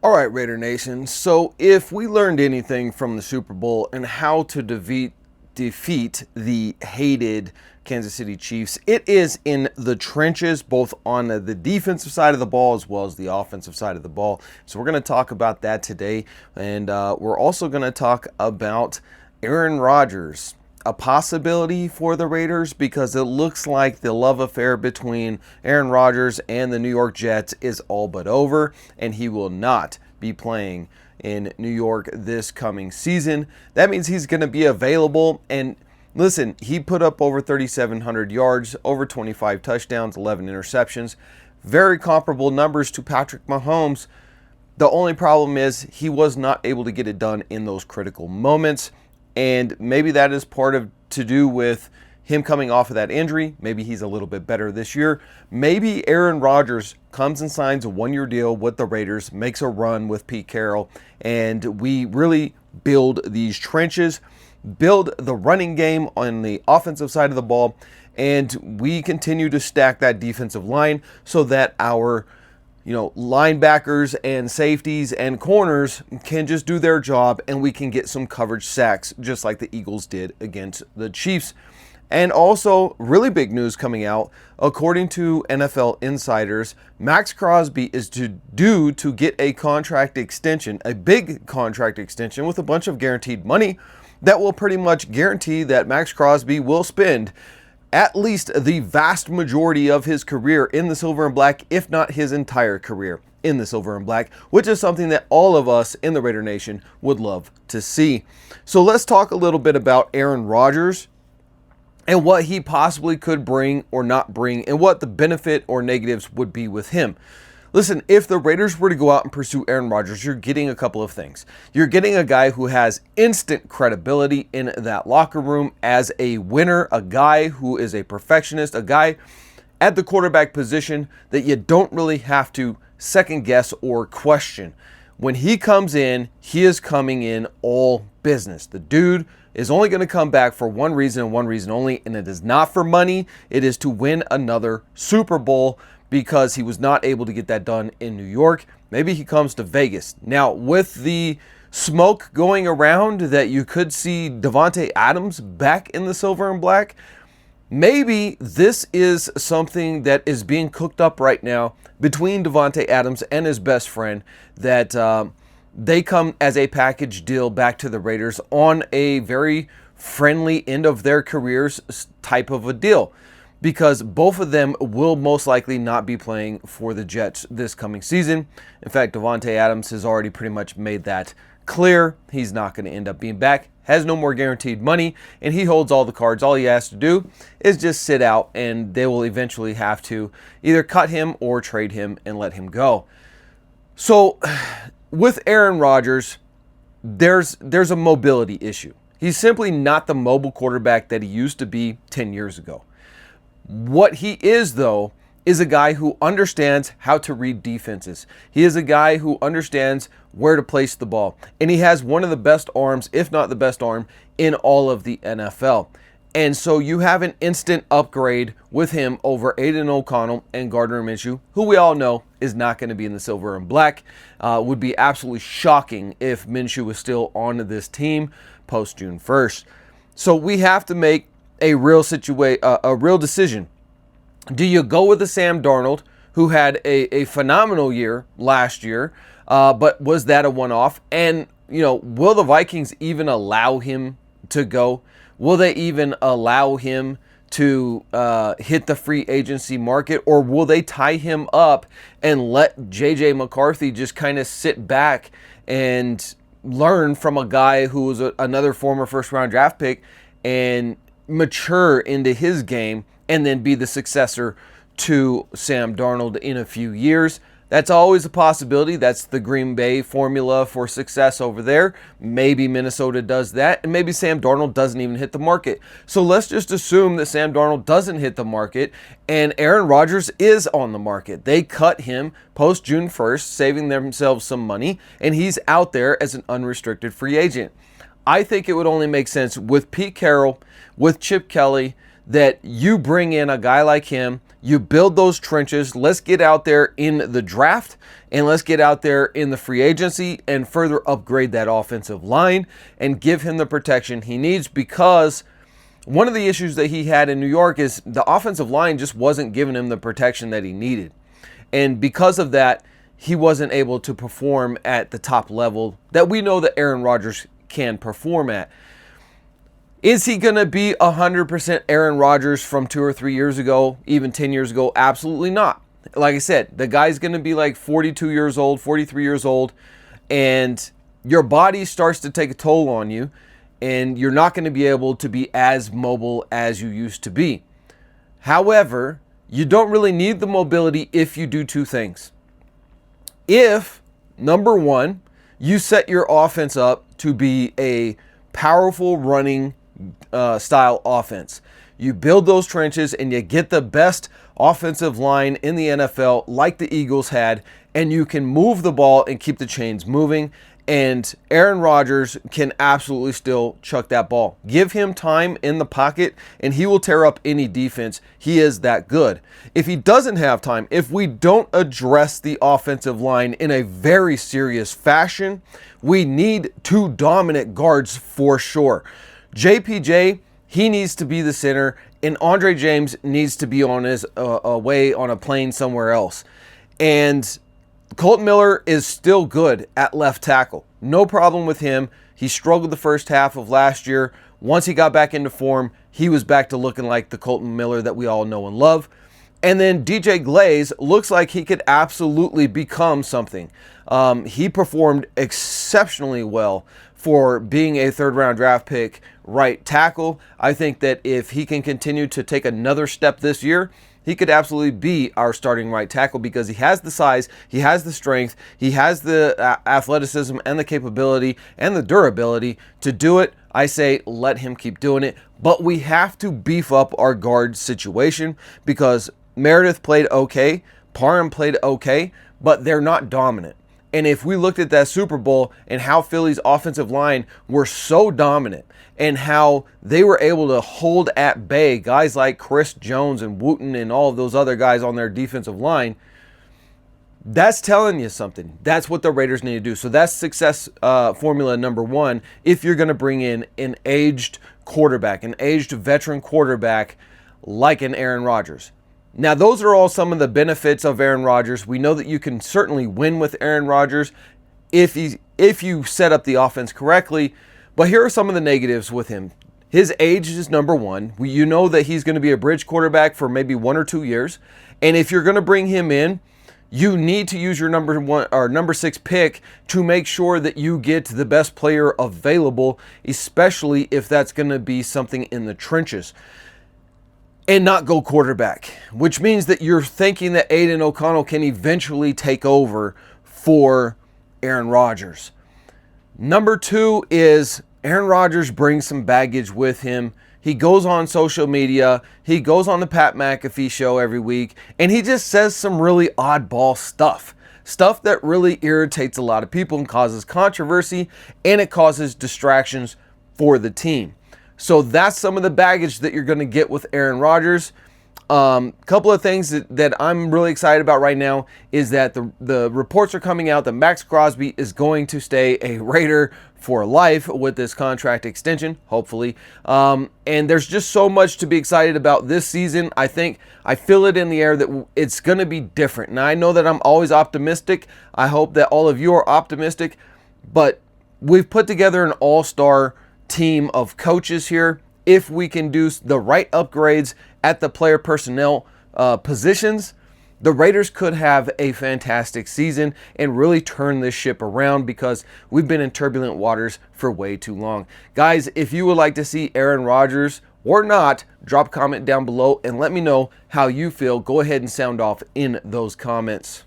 All right, Raider Nation. So, if we learned anything from the Super Bowl and how to defeat the hated Kansas City Chiefs, it is in the trenches, both on the defensive side of the ball as well as the offensive side of the ball. So, we're going to talk about that today. And we're also going to talk about Aaron Rodgers, a possibility for the Raiders, because it looks like the love affair between Aaron Rodgers and the New York Jets is all but over, and he will not be playing in New York this coming season. That means he's going to be available. And listen, he put up over 3,700 yards, over 25 touchdowns, 11 interceptions. Very comparable numbers to Patrick Mahomes. The only problem is he was not able to get it done in those critical moments. And maybe that is part of to do with him coming off of that injury. Maybe he's a little bit better this year. Maybe Aaron Rodgers comes and signs a one-year deal with the Raiders, makes a run with Pete Carroll, and we really build these trenches, build the running game on the offensive side of the ball, and we continue to stack that defensive line so that our linebackers and safeties and corners can just do their job, and we can get some coverage sacks just like the Eagles did against the Chiefs. And also, really big news coming out, according to NFL insiders, Maxx Crosby is due to get a contract extension, a big contract extension with a bunch of guaranteed money that will pretty much guarantee that Maxx Crosby will spend at least the vast majority of his career in the silver and black, if not his entire career in the silver and black, which is something that all of us in the Raider Nation would love to see. So let's talk a little bit about Aaron Rodgers and what he possibly could bring or not bring, and what the benefit or negatives would be with him. Listen, if the Raiders were to go out and pursue Aaron Rodgers, you're getting a couple of things. You're getting a guy who has instant credibility in that locker room as a winner, a guy who is a perfectionist, a guy at the quarterback position that you don't really have to second guess or question. When he comes in, he is coming in all business. The dude is only going to come back for one reason and one reason only, and it is not for money. It is to win another Super Bowl, because he was not able to get that done in New York. Maybe he comes to Vegas. Now, with the smoke going around that you could see Davante Adams back in the silver and black, maybe this is something that is being cooked up right now between Davante Adams and his best friend, that they come as a package deal back to the Raiders on a very friendly end of their careers type of a deal, because both of them will most likely not be playing for the Jets this coming season. In fact, Davante Adams has already pretty much made that clear. He's not going to end up being back, has no more guaranteed money, and he holds all the cards. All he has to do is just sit out, and they will eventually have to either cut him or trade him and let him go. So with Aaron Rodgers, there's a mobility issue. He's simply not the mobile quarterback that he used to be 10 years ago. What he is, though, is a guy who understands how to read defenses. He is a guy who understands where to place the ball. And he has one of the best arms, if not the best arm, in all of the NFL. And so you have an instant upgrade with him over Aiden O'Connell and Gardner Minshew, who we all know is not going to be in the silver and black. Would be absolutely shocking if Minshew was still on this team post June 1st. So we have to make a real decision. Do you go with the Sam Darnold, who had a phenomenal year last year, but was that a one-off? And, will the Vikings even allow him to go? Will they even allow him to hit the free agency market? Or will they tie him up and let J.J. McCarthy just kind of sit back and learn from a guy who was another former first-round draft pick and mature into his game and then be the successor to Sam Darnold in a few years? That's always a possibility. That's the Green Bay formula for success over there. Maybe Minnesota does that, and maybe Sam Darnold doesn't even hit the market. So let's just assume that Sam Darnold doesn't hit the market and Aaron Rodgers is on the market. They cut him post June 1st, saving themselves some money, and he's out there as an unrestricted free agent. I think it would only make sense with Pete Carroll, with Chip Kelly, that you bring in a guy like him, you build those trenches. Let's get out there in the draft and let's get out there in the free agency and further upgrade that offensive line and give him the protection he needs, because one of the issues that he had in New York is the offensive line just wasn't giving him the protection that he needed. And because of that, he wasn't able to perform at the top level that we know that Aaron Rodgers can perform at. Is he going to be 100% Aaron Rodgers from 2 or 3 years ago, even 10 years ago? Absolutely not. Like I said, the guy's going to be like 42 years old, 43 years old, and your body starts to take a toll on you, and you're not going to be able to be as mobile as you used to be. However, you don't really need the mobility if you do two things. If, number one, you set your offense up to be a powerful running style offense. You build those trenches and you get the best offensive line in the NFL like the Eagles had, and you can move the ball and keep the chains moving, and Aaron Rodgers can absolutely still chuck that ball. Give him time in the pocket and he will tear up any defense. He is that good. If he doesn't have time, if we don't address the offensive line in a very serious fashion, we need two dominant guards for sure. JPJ, he needs to be the center, and Andre James needs to be on his away on a plane somewhere else. And Colton Miller is still good at left tackle. No problem with him. He struggled the first half of last year. Once he got back into form, he was back to looking like the Colton Miller that we all know and love. And then DJ Glaze looks like he could absolutely become something. He performed exceptionally well for being a third-round draft pick right tackle. I think that if he can continue to take another step this year, he could absolutely be our starting right tackle, because he has the size, he has the strength, he has the athleticism and the capability and the durability to do it. I say let him keep doing it, but we have to beef up our guard situation, because Meredith played okay, Parham played okay, but they're not dominant. And if we looked at that Super Bowl and how Philly's offensive line were so dominant and how they were able to hold at bay guys like Chris Jones and Wooten and all of those other guys on their defensive line, that's telling you something. That's what the Raiders need to do. So that's success formula number one if you're going to bring in an aged quarterback, an aged veteran quarterback like an Aaron Rodgers. Now, those are all some of the benefits of Aaron Rodgers. We know that you can certainly win with Aaron Rodgers if you set up the offense correctly. But here are some of the negatives with him. His age is number one. You know that he's going to be a bridge quarterback for maybe 1 or 2 years. And if you're going to bring him in, you need to use your number 1 or number 6 pick to make sure that you get the best player available, especially if that's going to be something in the trenches. And not go quarterback, which means that you're thinking that Aiden O'Connell can eventually take over for Aaron Rodgers. Number 2 is Aaron Rodgers brings some baggage with him. He goes on social media, he goes on the Pat McAfee show every week, and he just says some really oddball stuff. Stuff that really irritates a lot of people and causes controversy, and it causes distractions for the team. So that's some of the baggage that you're going to get with Aaron Rodgers. Couple of things that I'm really excited about right now is that the reports are coming out that Maxx Crosby is going to stay a Raider for life with this contract extension, hopefully. And there's just so much to be excited about this season. I feel it in the air that it's going to be different. And I know that I'm always optimistic. I hope that all of you are optimistic. But we've put together an all-star team of coaches here. If we can do the right upgrades at the player personnel positions, the Raiders could have a fantastic season and really turn this ship around, because we've been in turbulent waters for way too long. Guys, if you would like to see Aaron Rodgers or not, drop a comment down below and let me know how you feel. Go ahead and sound off in those comments.